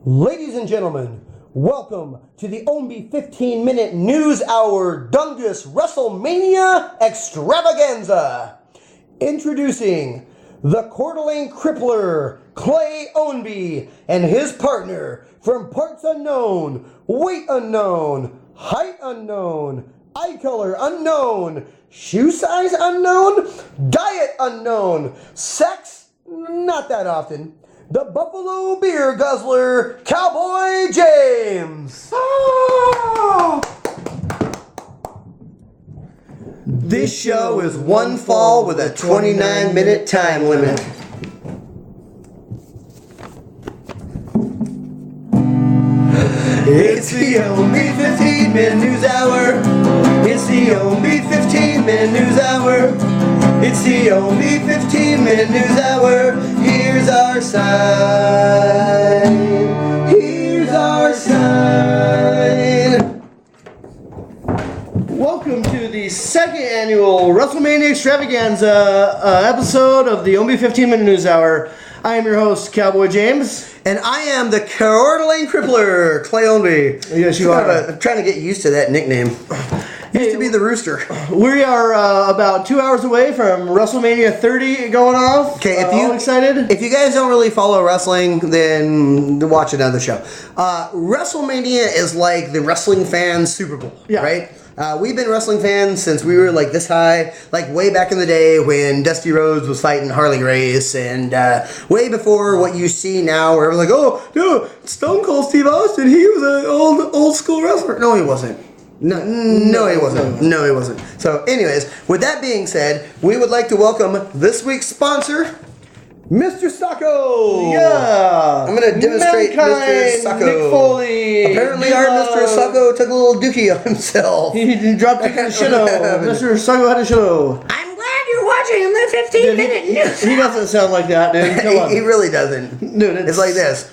Ladies and gentlemen, welcome to the Ownbey 15-minute news hour Dungus WrestleMania extravaganza. Introducing the Coeur d'Alene Crippler, Clay Ownbey, and his partner from parts unknown, weight unknown, height unknown, eye color unknown, shoe size unknown, diet unknown, sex not that often, the Buffalo Beer Guzzler, Cowboy James. Oh! This show is one fall with a 29-minute time limit. It's the Ownbey 15-minute news hour. It's the Ownbey 15-minute news hour. It's the Ownbey 15-minute news hour. Here's our sign. Here's our sign. Welcome to the second annual WrestleMania extravaganza episode of the Ownbey 15-minute news hour. I am your host, Cowboy James. And I am the Coeur d'Alene Crippler, Clay Ownbey. Yes, you are. I'm trying to get used to that nickname. Used to be the Rooster. We are about 2 hours away from WrestleMania 30 going off. Okay, all excited? If you guys don't really follow wrestling, then watch another show. WrestleMania is like the wrestling fans' Super Bowl, right? We've been wrestling fans since we were like this high, like way back in the day when Dusty Rhodes was fighting Harley Race, and way before what you see now, where everyone's like, oh, no, Stone Cold Steve Austin, he was an old school wrestler. No, he wasn't. No, he wasn't. No, he wasn't. So, anyways, with that being said, we would like to welcome this week's sponsor, Mr. Sacco! Yeah! I'm going to demonstrate Mr. Sacco. Nick Foley! Apparently our Mr. Sacco took a little dookie on himself. He dropped it in the shadow. Mr. Sacco had a shadow. I'm glad you're watching the 15-minute news. He doesn't sound like that, dude. Come on. He really doesn't. Dude, it's like this.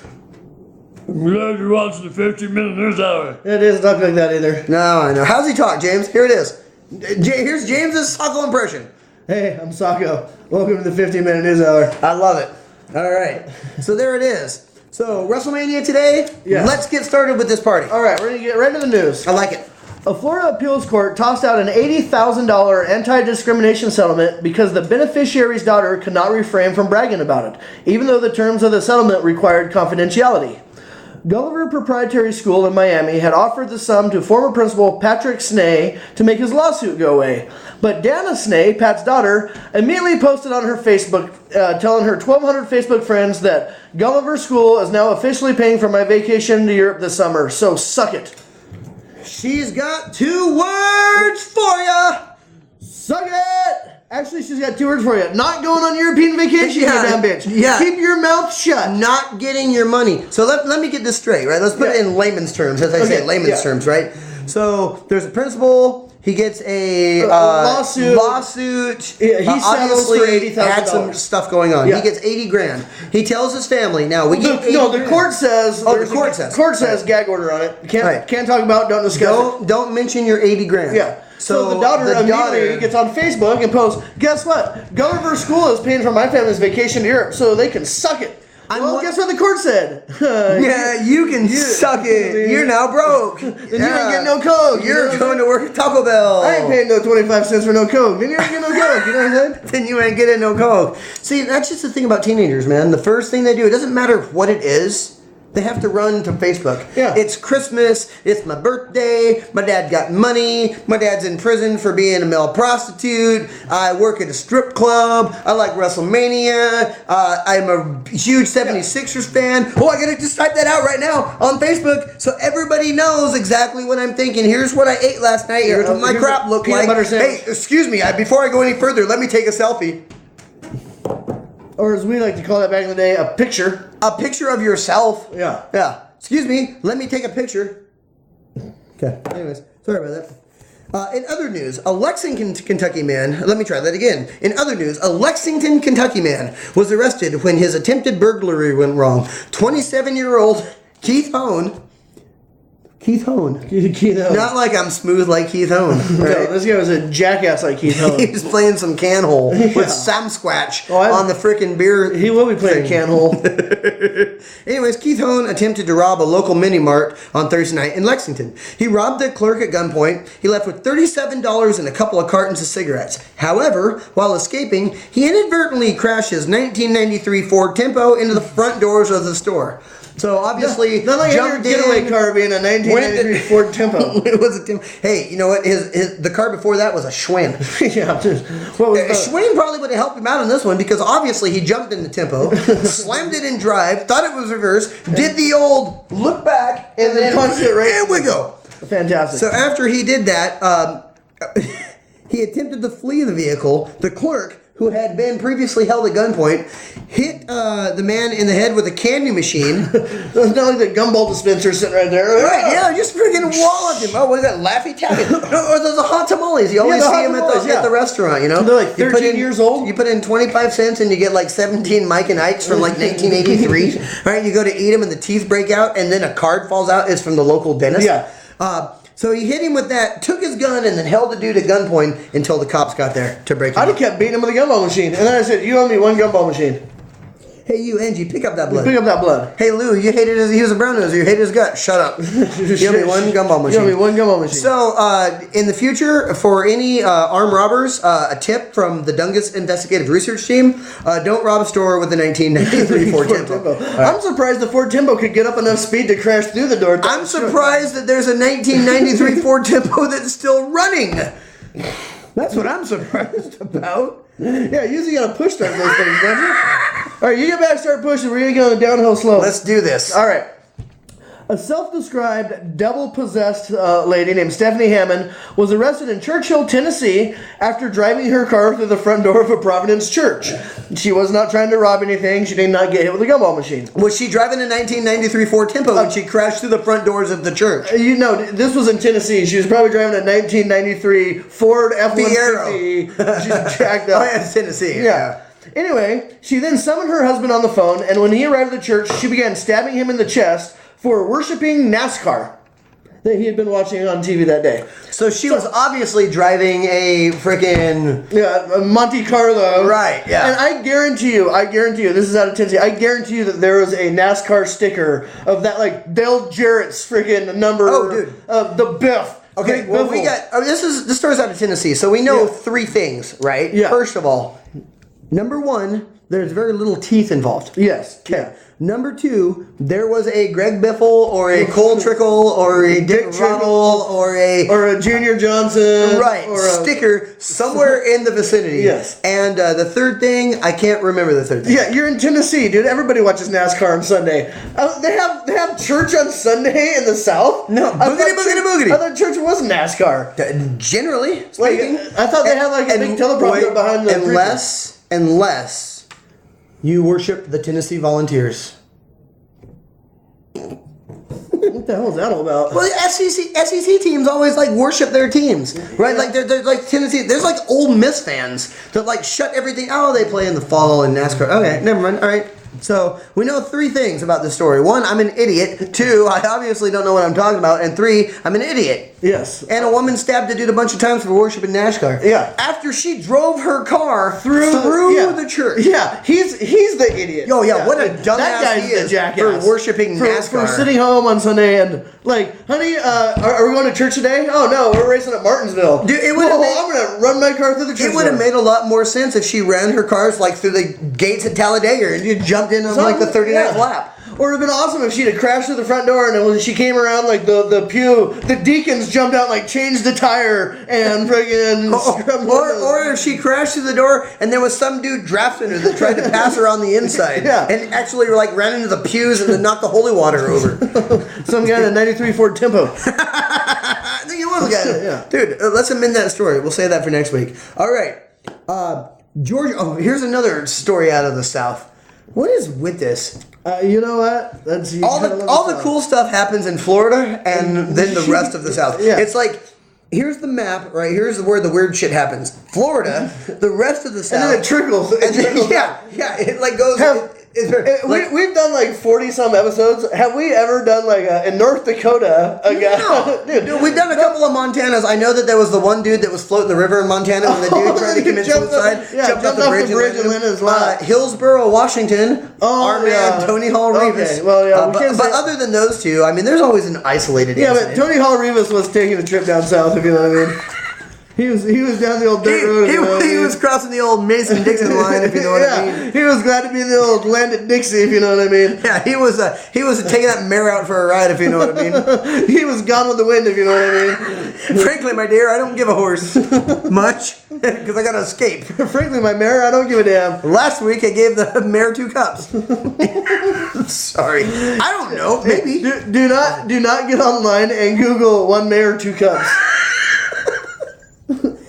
I'm glad you're watching the 15-minute news hour. It is not like that either. No, I know. How's he talk, James? Here it is. Here's James's Sacco impression. Hey, I'm Sacco. Welcome to the 15-minute news hour. I love it. All right. So there it is. So WrestleMania today. Yes. Let's get started with this party. All right, we're going to get right into the news. I like it. A Florida appeals court tossed out an $80,000 anti-discrimination settlement because the beneficiary's daughter could not refrain from bragging about it, even though the terms of the settlement required confidentiality. Gulliver Proprietary School in Miami had offered the sum to former principal Patrick Snay to make his lawsuit go away. But Dana Snay, Pat's daughter, immediately posted on her Facebook telling her 1,200 Facebook friends that Gulliver School is now officially paying for my vacation to Europe this summer, so suck it. She's got 2 words for ya. Suck it! Actually, she's got 2 words for you. Not going on European vacation, you damn bitch. Yeah. Keep your mouth shut. Not getting your money. So let me get this straight, right? Let's put it in layman's terms, as I say, layman's terms, right? So there's a principal. He gets a lawsuit. Yeah, he settles for $80,000. Had some stuff going on. Yeah. He gets $80,000. He tells his family. Now we get the court says. Oh, the court says. Court says gag order on it. Can't talk about. Don't discuss. Don't mention your $80,000. Yeah. So the daughter immediately gets on Facebook and posts, guess what? Gulliver School is paying for my family's vacation to Europe so they can suck it. Guess what the court said? You can suck it. You're now broke. Then you ain't getting no Coke. You're going to work at Taco Bell. I ain't paying no 25 cents for no Coke. Then you ain't getting no Coke. You know what I'm saying? Then you ain't getting no Coke. See, that's just the thing about teenagers, man. The first thing they do, it doesn't matter what it is. They have to run to Facebook. Yeah. It's Christmas. It's my birthday. My dad got money. My dad's in prison for being a male prostitute. I work at a strip club. I like WrestleMania. I'm a huge 76ers fan. Oh, I gotta just type that out right now on Facebook so everybody knows exactly what I'm thinking. Here's what I ate last night. Here's what my crap looked like. Hey, excuse me. Before I go any further, let me take a selfie. Or as we like to call that back in the day, a picture. A picture of yourself. Yeah. Yeah. Excuse me. Let me take a picture. Okay. Anyways, sorry about that. In other news, a Lexington, Kentucky man, let me try that again. In other news, a Lexington, Kentucky man was arrested when his attempted burglary went wrong. 27-year-old Keith Hone Keith Hone. Keith Hone. Not like I'm smooth like Keith Hone. Right? No, this guy was a jackass like Keith Hone. He was playing some canhole with Sam Squatch on the frickin' beer. He will be playing canhole. Anyways, Keith Hone attempted to rob a local mini mart on Thursday night in Lexington. He robbed the clerk at gunpoint. He left with $37 and a couple of cartons of cigarettes. However, while escaping, he inadvertently crashed his 1993 Ford Tempo into the front doors of the store. So obviously, not like your getaway car being a 1993 Ford Tempo. It was a Tempo. Hey, you know what? The car before that was a Schwinn. Yeah, what was Schwinn probably would have helped him out on this one because obviously he jumped in the Tempo, slammed it in drive, thought it was reverse, did the old look back, and then punched it right. Here we go. Fantastic. So after he did that, he attempted to flee the vehicle. The clerk, who had been previously held at gunpoint, hit the man in the head with a candy machine. It's not like the gumball dispenser sitting right there. Right, yeah, just freaking walloped him. Oh, what is that, Laffy Taffy? No, or the hot tamales. You always see them at the restaurant, you know? They're like 13 years old. You put in 25 cents and you get like 17 Mike and Ikes from like 1983. Right, you go to eat them and the teeth break out and then a card falls out. It's from the local dentist. Yeah. So he hit him with that, took his gun, and then held the dude at gunpoint until the cops got there to break him I'd up. have kept beating him with a gumball machine. And then I said, you owe me one gumball machine. Hey, you, Angie, pick up that blood. Pick up that blood. Hey, Lou, you hated he was a brown noser. You hated his gut. Shut up. You owe me one gumball machine. You owe me one gumball machine. So, in the future, for any armed robbers, a tip from the Dungus Investigative Research Team, don't rob a store with a 1993 Ford Tempo. I'm surprised the Ford Tempo could get up enough speed to crash through the door. I'm surprised that there's a 1993 Ford Tempo that's still running. That's what I'm surprised about. Yeah, usually you gotta push start those things, don't you? Alright, you get back, start pushing. We're gonna go downhill slow. Let's do this. Alright. A self-described devil-possessed lady named Stephanie Hammond was arrested in Churchill, Tennessee after driving her car through the front door of a Providence church. She was not trying to rob anything. She did not get hit with a gumball machine. Was she driving a 1993 Ford Tempo when she crashed through the front doors of the church? You know, this was in Tennessee. She was probably driving a 1993 Ford F-150. She's jacked up. Oh, yeah, it's Tennessee. Yeah. Anyway, she then summoned her husband on the phone, and when he arrived at the church, she began stabbing him in the chest for worshiping NASCAR that he had been watching on TV that day. So she was obviously driving a freaking... Yeah, Monte Carlo. Right, yeah. And I guarantee you, this is out of Tennessee, I guarantee you that there was a NASCAR sticker of that, like, Dale Jarrett's freaking number. Oh, dude. The Biff. Okay, well, we got... Oh, this story's out of Tennessee, so we know three things, right? Yeah. First of all, number one, there's very little teeth involved. Yes. Okay. Yeah. Number two, there was a Greg Biffle or a Cole Trickle or a Dick Trickle or a Junior Johnson. Right. Or sticker somewhere in the vicinity. Yes. And the third thing, I can't remember the third thing. Yeah, you're in Tennessee, dude. Everybody watches NASCAR on Sunday. They have church on Sunday in the South? No, boogity. I thought church was NASCAR. Generally speaking. I thought they had like a big teleprompter behind the unless you worship the Tennessee Volunteers. What the hell is that all about? Well, the SEC teams always like worship their teams, right? Like they're like Tennessee. There's like Ole Miss fans that like shut everything. Oh, they play in the fall in NASCAR. Okay, never mind. All right. So we know three things about this story. One, I'm an idiot. Two, I obviously don't know what I'm talking about. And three, I'm an idiot. Yes. And a woman stabbed a dude a bunch of times for worshiping NASCAR. Yeah. After she drove her car through the church. Yeah. He's the idiot. Oh yeah, what a dumbass he is for worshiping NASCAR. For sitting home on Sunday and like, honey, are we going to church today? Oh no, we're racing at Martinsville. Dude, I'm gonna run my car through the church. It would have made a lot more sense if she ran her cars like through the gates at Talladega and you jumped in on like the 39th lap. Or it would have been awesome if she'd have crashed through the front door and when she came around like the pew, the deacons jumped out and like changed the tire and friggin' or if she crashed through the door and there was some dude drafting her that tried to pass her on the inside. Yeah. And actually like ran into the pews and then knocked the holy water over. Some guy in a 93 Ford Tempo. I think it was a guy. Yeah. Dude, let's amend that story. We'll say that for next week. All right. Georgia. Oh, here's another story out of the South. What is with this? You know what? All the cool stuff happens in Florida and then the rest of the South. Yeah. It's like, here's the map, right? Here's where the weird shit happens. Florida, the rest of the South. And then it trickles. Yeah, it like goes... We've done like 40 some episodes. Have we ever done like in North Dakota a guy? No. Dude, we've done a couple of Montanas. I know that there was the one dude that was floating the river in Montana when the dude tried to commit suicide. Jumped off the bridge and landed his life. Hillsborough, Washington. Our man Tony Hall Rivas. Okay, well, yeah, but other than those two, I mean, there's always an isolated. Yeah, incident. but Tony Hall Rivas was taking a trip down south. If you know what I mean. He was down the old dirt road. He was crossing the old Mason-Dixon line, if you know what I mean. He was glad to be in the old land at Dixie, if you know what I mean. Yeah, he was taking that mare out for a ride, if you know what I mean. He was gone with the wind, if you know what I mean. Frankly, my dear, I don't give a horse much because I got to escape. Frankly, my mare, I don't give a damn. Last week, I gave the mare 2 cups. Sorry, I don't know. Maybe do not get online and Google 1 mare 2 cups.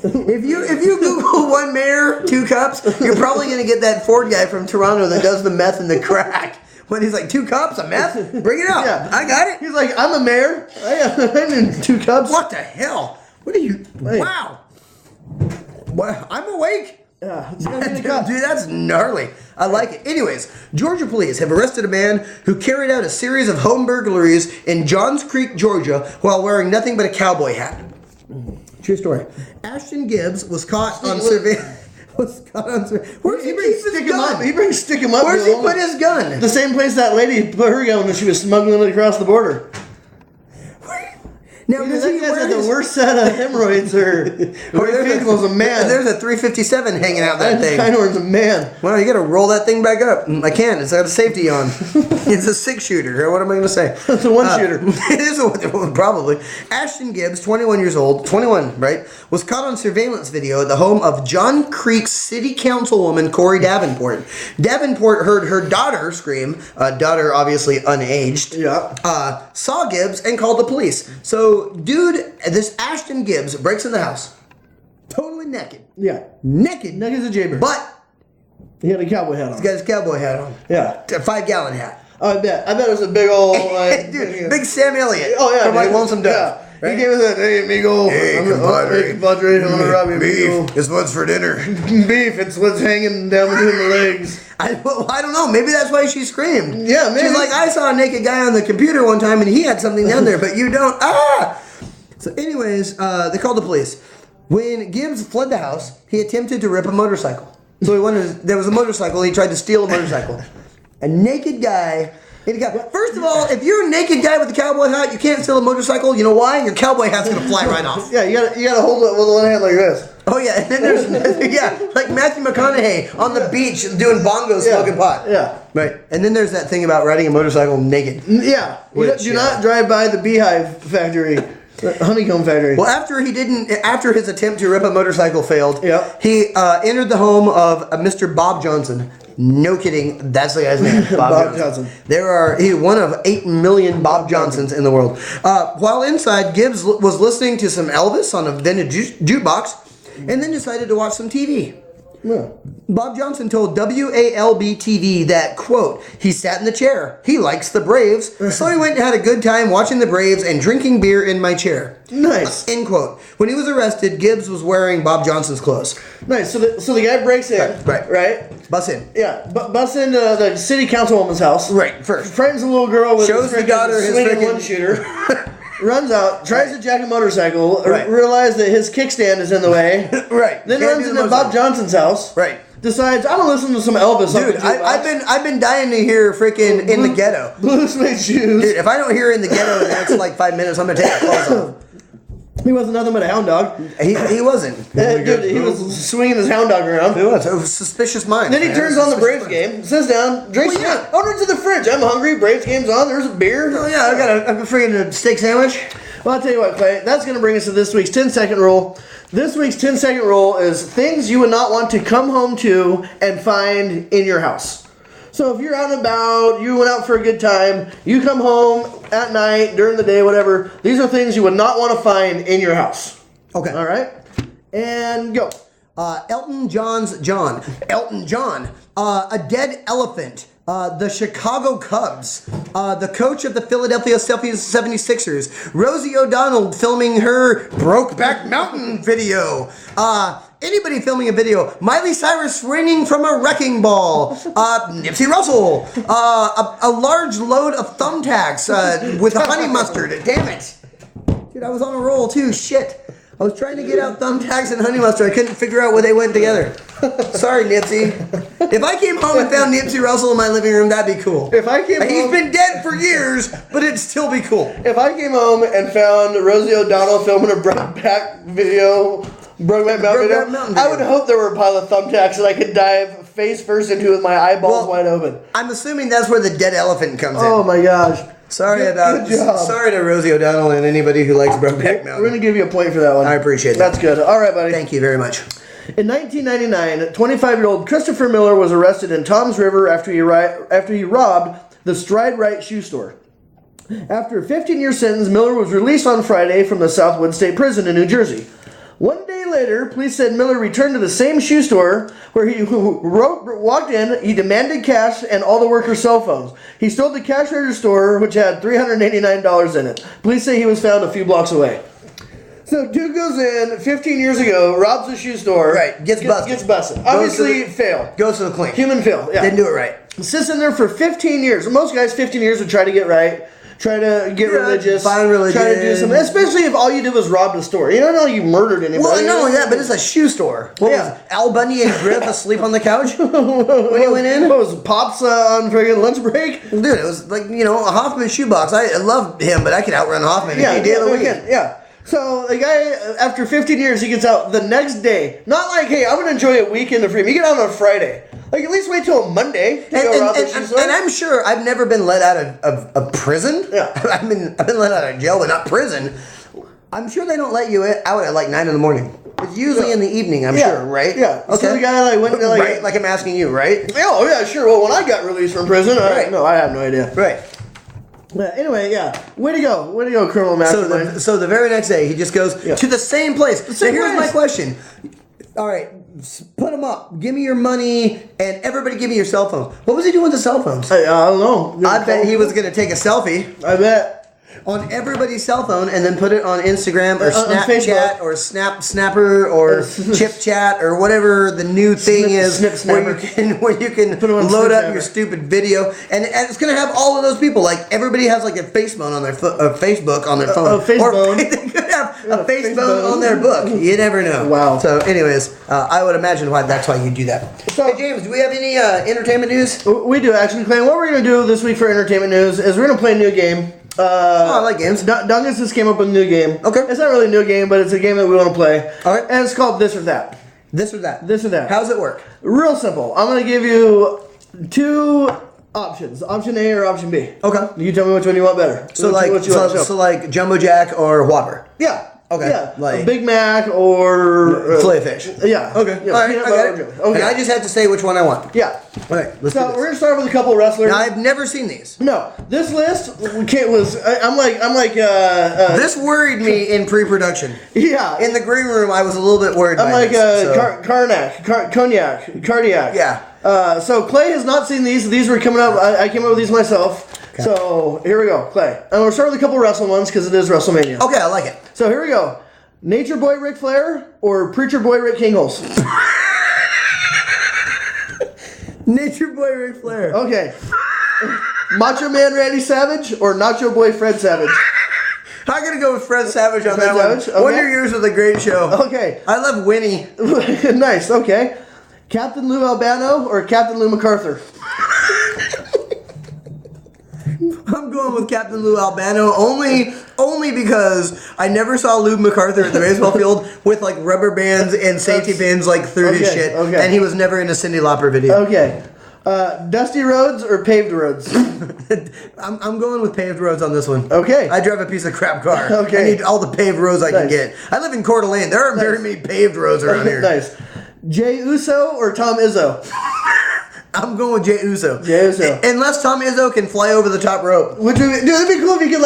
If you Google 1 mare 2 cups, you're probably gonna get that Ford guy from Toronto that does the meth and the crack. When he's like 2 cups of meth, bring it out. Yeah, I got it. He's like, I'm a mayor. I'm in 2 cups. What the hell? What are you? Hey. Wow. What? I'm awake. Yeah, it's gonna be the cup. Dude, that's gnarly. I like it. Anyways, Georgia police have arrested a man who carried out a series of home burglaries in Johns Creek, Georgia, while wearing nothing but a cowboy hat. True story. Ashton Gibbs was caught on surveillance. Where'd he bring stick him up? He brings stick him up. Where's he put his gun? The same place that lady put her gun when she was smuggling it across the border. Now, does he have the worst set of hemorrhoids or there's a man? There's a 357 hanging out that thing. Kynor's a man. Well, you got to roll that thing back up. I can't. It's got a safety on. It's a 6-shooter. What am I going to say? It's a 1-shooter. It is probably. Ashton Gibbs, 21 years old, 21, right, was caught on surveillance video at the home of John Creek City Councilwoman Corey Davenport. Davenport heard her daughter scream. Daughter, obviously unaged. Yeah. Saw Gibbs and called the police. So, dude, this Ashton Gibbs breaks in the house, totally naked. Yeah. Naked as a jaybird. But he had a cowboy hat on. He's got his cowboy hat on. Yeah. A 5-gallon hat. Oh, I bet it was a big old... dude, big Sam Elliott. Oh, yeah. From like Lonesome Dove. Yeah. Right? He gave us that, hey, amigo. Hey, compadre. Hey, compadre. I'm gonna rob you, amigo. Beef. It's what's for dinner. Beef. It's what's hanging down between the legs. I don't know. Maybe that's why she screamed. Yeah, maybe. She's like, I saw a naked guy on the computer one time and he had something down there, but you don't. Ah! So anyways, they called the police. When Gibbs fled the house, he attempted to rip a motorcycle. So he went. There was a motorcycle. He tried to steal a motorcycle. A naked guy. First of all, if you're a naked guy with a cowboy hat, you can't steal a motorcycle. You know why? Your cowboy hat's gonna fly right off. Yeah, you gotta hold it with one hand like this. Oh yeah, and then there's like Matthew McConaughey on the beach doing bongos, smoking pot. Yeah, right. And then there's that thing about riding a motorcycle naked. Yeah, do not drive by the beehive factory. Honeycomb factory. Well, after his attempt to rip a motorcycle failed, he entered the home of Mr. Bob Johnson. No kidding, that's the guy's name, Bob Johnson. He's one of 8 million Bob Johnsons in the world. While inside, Gibbs was listening to some Elvis on a vintage jukebox, and then decided to watch some TV. Yeah. Bob Johnson told WALB TV that, quote, he sat in the chair. He likes the Braves. So he went and had a good time watching the Braves and drinking beer in my chair. Nice. End quote. When he was arrested, Gibbs was wearing Bob Johnson's clothes. Nice. So the guy breaks in. Right? Busts in. Yeah. Busts into the city councilwoman's house. Right. First. Frightens a little girl with shows the daughter his swinging 1-shooter. Runs out, tries to jack a motorcycle, realizes that his kickstand is in the way. Right. Then runs into Bob Johnson's house. Right. Decides, I'm gonna listen to some Elvis. Dude, I've been dying to hear freaking In the Ghetto. Blue suede shoes. Dude, if I don't hear In the Ghetto in the next like 5 minutes, I'm gonna take my clothes off. He wasn't nothing but a hound dog. He wasn't. Dude, he was swinging his hound dog around. He was. It was suspicious mind. Then he turns on the Braves game, sits down, drinks. Runs to the fridge. I'm hungry. Braves game's on. There's a beer. Oh yeah, I got a freaking steak sandwich. Well, I'll tell you what, Clay. That's going to bring us to this week's 10-second rule. This week's 10-second rule is things you would not want to come home to and find in your house. So if you're out and about, you went out for a good time, you come home at night, during the day, whatever, these are things you would not want to find in your house. Okay. All right? And go. Elton John's John. Elton John. A dead elephant. The Chicago Cubs, the coach of the Philadelphia 76ers, Rosie O'Donnell filming her Brokeback Mountain video, Anybody filming a video, Miley Cyrus swinging from a wrecking ball, Nipsey Russell, a large load of thumbtacks with honey mustard. Damn it. Dude, I was on a roll too. Shit. I was trying to get out thumbtacks and honey mustard. I couldn't figure out where they went together. Sorry, Nipsey. If I came home and found Nipsey Russell in my living room, that'd be cool. If I came home, he's been dead for years, but it'd still be cool. If I came home and found Rosie O'Donnell filming a Brokeback Mountain video, I would hope there were a pile of thumbtacks that I could dive face first into with my eyeballs wide open. I'm assuming that's where the dead elephant comes in. Oh my gosh. Sorry to Rosie O'Donnell and anybody who likes Brokeback Mountain. We're going to give you a point for that one. I appreciate that. That's good. All right, buddy. Thank you very much. In 1999, 25-year-old Christopher Miller was arrested in Toms River after he robbed the Stride Right shoe store. After a 15-year sentence, Miller was released on Friday from the Southwood State Prison in New Jersey. One day later, police said Miller returned to the same shoe store where he walked in. He demanded cash and all the workers' cell phones. He stole the cash register store, which had $389 in it. Police say he was found a few blocks away. So, dude goes in 15 years ago, robs a shoe store. Right, gets busted. Obviously, fail. Goes to the clean. Human fail, yeah. Didn't do it right. Sits in there for 15 years. Most guys, 15 years would try to get right. Try to get religious. Find religion. Try to do something. Especially if all you did was rob the store. You don't know you murdered anybody. Well, not only that, but it's a shoe store. What was Al Bundy and Griff asleep on the couch when he went in? What was Pops on friggin' lunch break? Dude, it was like, a Hoffman shoebox. I love him, but I could outrun Hoffman any day of the weekend. Yeah. So the guy, after 15 years, he gets out the next day. Not like, hey, I'm going to enjoy a weekend of freedom. You get out on a Friday. Like, at least wait till Monday to go rob the shoe store. And I'm sure I've never been let out of prison. Yeah. I've been let out of jail, but not prison. I'm sure they don't let you out at like 9 in the morning. It's usually in the evening, I'm sure, right? Yeah. Okay. So the guy went to right, like I'm asking you, right? Oh, yeah, sure. Well, when I got released from prison, I have no idea. Right. Anyway, way to go, Colonel Mastermind. So the very next day, he just goes to the same place. So here's my question. All right, put them up. Give me your money, and everybody give me your cell phones. What was he doing with the cell phones? I don't know. I bet he was going to take a selfie. I bet. On everybody's cell phone, and then put it on Instagram or Snapchat or Snapper or ChipChat or whatever the new thing is, where you can load up your stupid video, and it's gonna have all of those people. Like everybody has like a Facebook on their phone, or they could have a Facebook on their book. You never know. Wow. So, anyways, I would imagine that's why you do that. So, hey James, do we have any entertainment news? We do actually, Clay. What we're gonna do this week for entertainment news is we're gonna play a new game. I like games. Dungus just came up with a new game. Okay. It's not really a new game, but it's a game that we want to play. All right. And it's called This or That. This or that. This or that. How does it work? Real simple. I'm going to give you two options. Option A or option B. Okay. You tell me which one you want better. So like Jumbo Jack or Whopper. Yeah. Okay. Yeah. Like a Big Mac or fillet fish. Yeah. Okay. Yeah, All right. I got it. Okay. And I just have to say which one I want. Yeah. Okay. Let's do this. We're gonna start with a couple of wrestlers. Now, I've never seen these. No, this list was. I'm like. This worried me in pre-production. Yeah. In the green room, I was a little bit worried. I'm like Cognac, Cardiac. Yeah. So Clay has not seen these. These were coming up. I came up with these myself. Okay. So here we go, Clay. And we'll start with a couple of wrestling ones because it is WrestleMania. Okay, I like it. So here we go. Nature Boy Ric Flair or Preacher Boy Rick Kingles? Nature Boy Ric Flair. Okay. Macho Man Randy Savage or Nacho Boy Fred Savage? I'm going to go with Fred Savage on that Savage? one. Okay. Wonder Years was a great show. Okay. I love Winnie. Nice, okay. Captain Lou Albano or Captain Lou MacArthur? I'm going with Captain Lou Albano only because I never saw Lou MacArthur at the baseball field with like rubber bands and safety pins like through his shit, and he was never in a Cyndi Lauper video. Okay. Dusty roads or paved roads? I'm going with paved roads on this one. Okay. I drive a piece of crap car. Okay. I need all the paved roads I can get. I live in Coeur d'Alene. There aren't very many paved roads around here. Nice. Jay Uso or Tom Izzo? I'm going with Jay Uso. Jay Uso. Unless Tom Izzo can fly over the top rope. Dude, it'd be cool if you could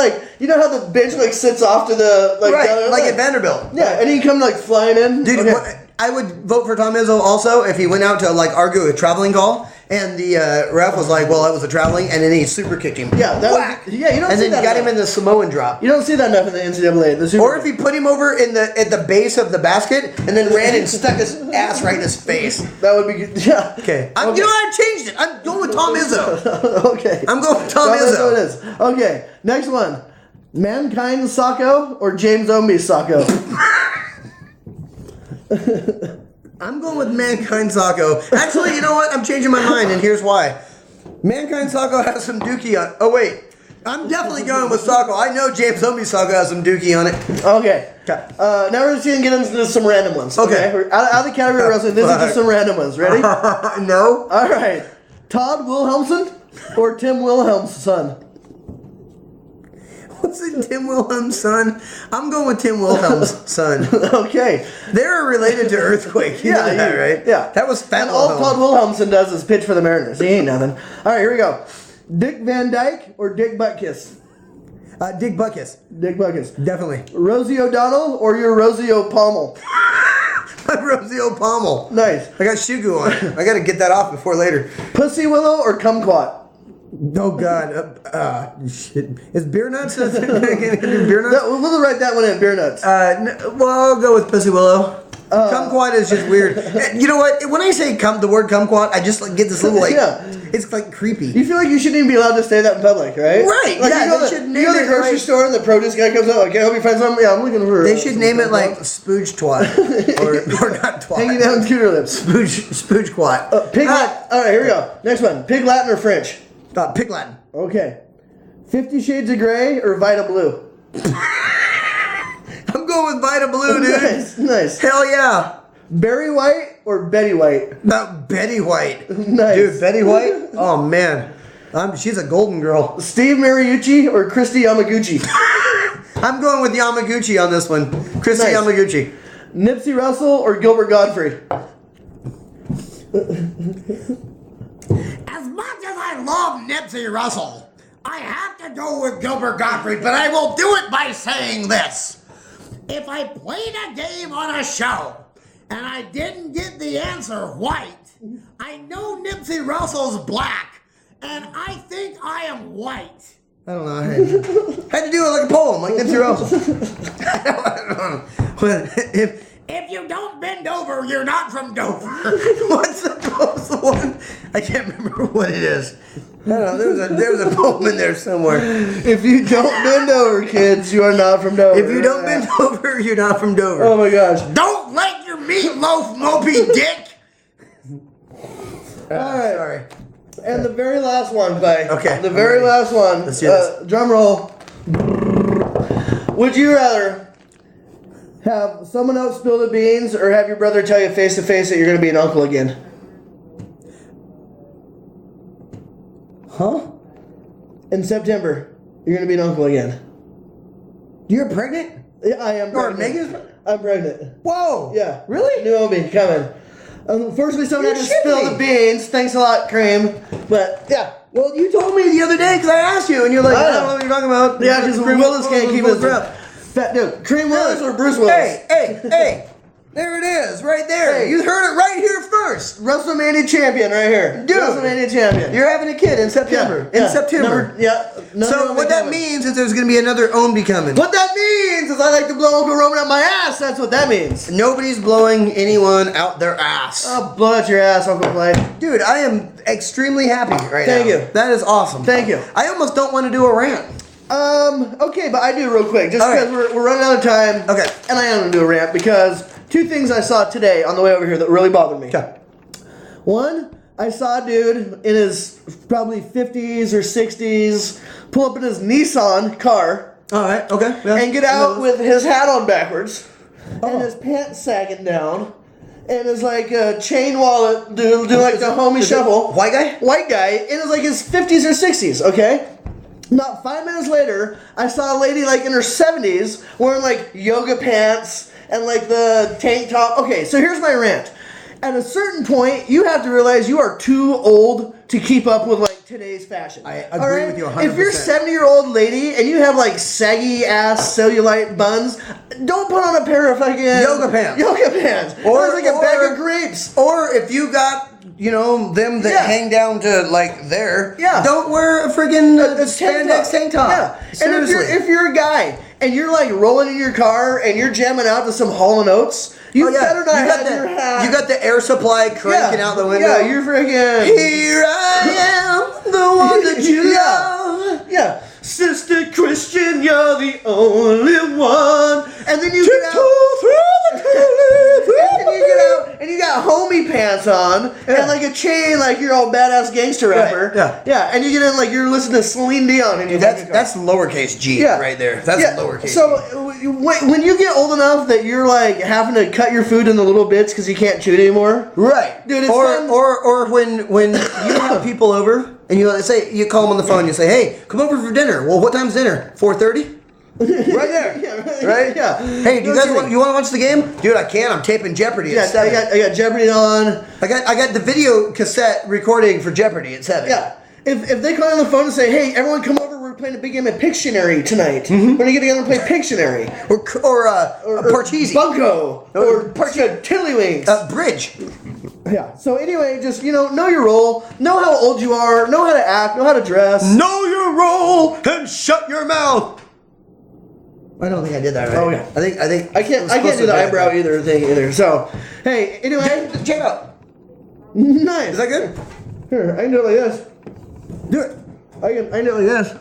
how the bench sits off to the right, at Vanderbilt. Yeah, and he come flying in. Dude, I would vote for Tom Izzo also if he went out to argue a traveling call And the ref was like, well, that was a traveling, and then he super kicked him. Yeah, you don't and see then that got enough. him in the Samoan drop. You don't see that enough in the NCAA. Or if he put him over at the base of the basket and then ran and stuck his ass right in his face. That would be good. Yeah. Okay. You know what? I changed it. I'm going with Tom Izzo. Okay. I'm going with Tom Izzo. It is. Okay. Next one. Mankind Sacco or James Ownbey Sacco? I'm going with Mankind Sacco. Actually, you know what? I'm changing my mind, and here's why. Mankind Sacco has some dookie on. Oh wait, I'm definitely going with Sacco. I know James Ownbey Sacco has some dookie on it. Okay. Now we're just gonna get into some random ones. Okay. We're out of the category of wrestling. This is just some random ones. Ready? No. All right. Todd Wilhelmsen or Tim Wilhelm's son? What's it, Tim Wilhelm's son? I'm going with Tim Wilhelm's son. Okay. They're related to Earthquake. You know that, right? Yeah. That was Fat And all Wilhelm. Todd Wilhelmsen does is pitch for the Mariners. He ain't nothing. All right, here we go. Dick Van Dyke or Dick Buttkiss? Dick Buckus. Dick Buttkiss. Definitely. Rosie O'Donnell or your Rosie O'Pommel? My Rosie O'Pommel. Nice. I got Shugu on. I got to get that off before later. Pussy Willow or Kumquat? Oh God! Shit. Is beer nuts? Beer nuts? We'll write that one in. Beer nuts. Well, I'll go with Pussy Willow. Kumquat is just weird. You know what? When I say the word kumquat, I just get this little it's like creepy. You feel like you shouldn't even be allowed to say that in public, right? Right. Like Yeah. you go to the grocery store and the produce guy comes out like, "Can I help you find something?" Yeah, I'm looking for. They should name it like Spooge Twat or not Twat. Hanging down scooter lips. Spooge Quat. Pig. All right, here we go. Next one. Pig Latin or French? Pig Latin. Okay. 50 Shades of Grey or Vita Blue? I'm going with Vita Blue, dude. Nice. Hell yeah. Barry White or Betty White? Betty White. Nice. Dude, Betty White? Oh, man. She's a golden girl. Steve Mariucci or Christy Yamaguchi? I'm going with Yamaguchi on this one. Christy Nice. Yamaguchi. Nipsey Russell or Gilbert Godfrey? As much as I love Nipsey Russell, I have to go with Gilbert Godfrey, but I will do it by saying this. If I played a game on a show and I didn't get the answer white, I know Nipsey Russell's black, and I think I am white. I don't know. I had to do it like a poem, like Nipsey Russell. If you don't bend over, you're not from Dover. What's the one? I can't remember what it is. I don't know. There was a poem in there somewhere. If you don't bend over, kids, you are not from Dover. If you don't bend over, you're not from Dover. Oh my gosh. Don't let your meatloaf Moby Dick. All right. Sorry. And the very last one, Clay. Okay. The very last one. Let's do this. Drum roll. Would you rather have someone else spill the beans or have your brother tell you face to face that you're going to be an uncle again? Huh? In September, you're going to be an uncle again. You're pregnant? Yeah, I am Or pregnant. Megan's? I'm pregnant. Whoa. Yeah. Really? New Ownbey coming. Unfortunately, someone You had to shit spill me. the beans. Thanks a lot, Cream. But, yeah. Well, you told me the other day because I asked you, and you're like, I don't know what you're talking about. Yeah, because Willis can't keep his breath. fat dude. Cream Willis or Bruce Willis? Hey. There it is, right there. Hey. You heard it right here first. WrestleMania champion right here. Dude. WrestleMania champion. You're having a kid in September. Yeah. In September. So what that means is there's going to be another Ownbey coming. What that means is I like to blow Uncle Roman out my ass. That's what that means. Nobody's blowing anyone out their ass. I'll blow out your ass, Uncle Clay. Dude, I am extremely happy right now. Thank you. That is awesome. Thank you. I almost don't want to do a rant. Okay, but I do real quick, just All right. because we're running out of time. Okay. And I am going to do a rant because two things I saw today on the way over here that really bothered me. Okay. One, I saw a dude in his probably 50s or 60s pull up in his Nissan car All right. Okay. Yeah. and get out with his hat on backwards and his pants sagging down and his like chain wallet do like the homie shuffle. White guy? White guy, and it's like his 50s or 60s, okay? Not 5 minutes later, I saw a lady like in her 70s wearing like yoga pants and like the tank top. Okay, so here's my rant. At a certain point, you have to realize you are too old to keep up with like today's fashion. I agree with you 100%. If you're a 70-year-old lady and you have like saggy ass cellulite buns, don't put on a pair of fucking Yoga pants. Or like a bag of grapes. Or if you got you know, them that hang down to like there. Yeah. Don't wear a friggin' spandex tank top. Yeah. Seriously. And if you're a guy and you're like rolling in your car and you're jamming out to some Hall & Oates, you better not have your hat. You got the air supply cranking out the window. Yeah, you're friggin'. Here I am, the one that you love. Yeah. Sister Christian, you're the only one. And then you get out. And you got homie pants on and like a chain, like you're all badass gangster rapper. Right. Yeah. And you get in like you're listening to Celine Dion. And That's lowercase G right there. That's lowercase. So when you get old enough that you're like having to cut your food into little bits because you can't chew it anymore, right, dude? It's or when you have people over and you call them on the phone, you say, hey, come over for dinner. Well, what time's dinner? 4:30. Right there. Right? Yeah. Hey, do you guys want to watch the game? Dude, I can't. I'm taping Jeopardy at 7. I got Jeopardy on. I got the video cassette recording for Jeopardy at 7. Yeah. If they call on the phone and say, hey, everyone come over, we're playing a big game of Pictionary tonight. We're going to get together and play Pictionary. Or Parcheesi. Bunko. Or Tiddlywinks. Bridge. Yeah. So anyway, just, know your role. Know how old you are. Know how to act. Know how to dress. Know your role and shut your mouth. I don't think I did that right. Oh yeah. I can't do the eyebrow either. So, hey, anyway, check it out. Nice. Is that good? Here, I can do it like this. Do it. I can do it like this.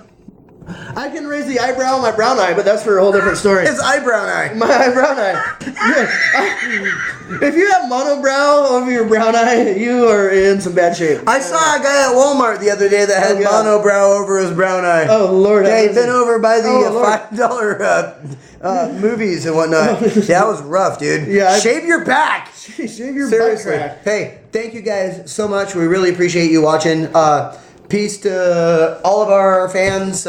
I can raise the eyebrow on my brown eye, but that's for a whole different story. It's eyebrow eye. My eyebrow eye. If you have monobrow over your brown eye, you are in some bad shape. I saw a guy at Walmart the other day that had monobrow over his brown eye. Oh Lord! Yeah, he'd been over by the $5 movies and whatnot. Yeah, that was rough, dude. Yeah, shave your back. Shave your Seriously. butt crack. Hey, thank you guys so much. We really appreciate you watching. Peace to all of our fans.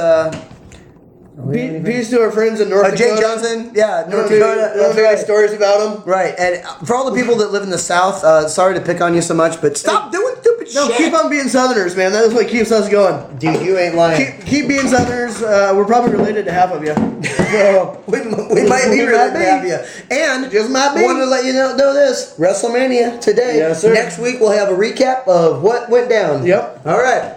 Peace to our friends in North Dakota. Jake Johnson, North Dakota. Don't have any stories about him. Right, and for all the people that live in the South, sorry to pick on you so much, but stop doing stupid shit. No, keep on being Southerners, man. That is what keeps us going. Dude, you ain't lying. Keep being Southerners. We're probably related to half of you. So we might be related to half of you. And just might be. Want to let you know this. WrestleMania today. Yes, sir. Next week we'll have a recap of what went down. Yep. All right.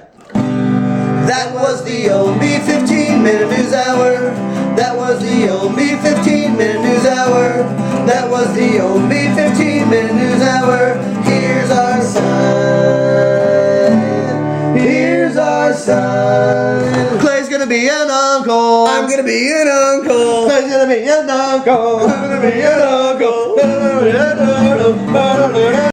That was the Ownbey 15-minute news hour. That was the Ownbey 15-minute news hour. That was the Ownbey 15-minute news hour. Here's our sign. Here's our sign. Clay's gonna be an uncle. I'm gonna be an uncle. Clay's gonna be an uncle. I'm gonna be an uncle.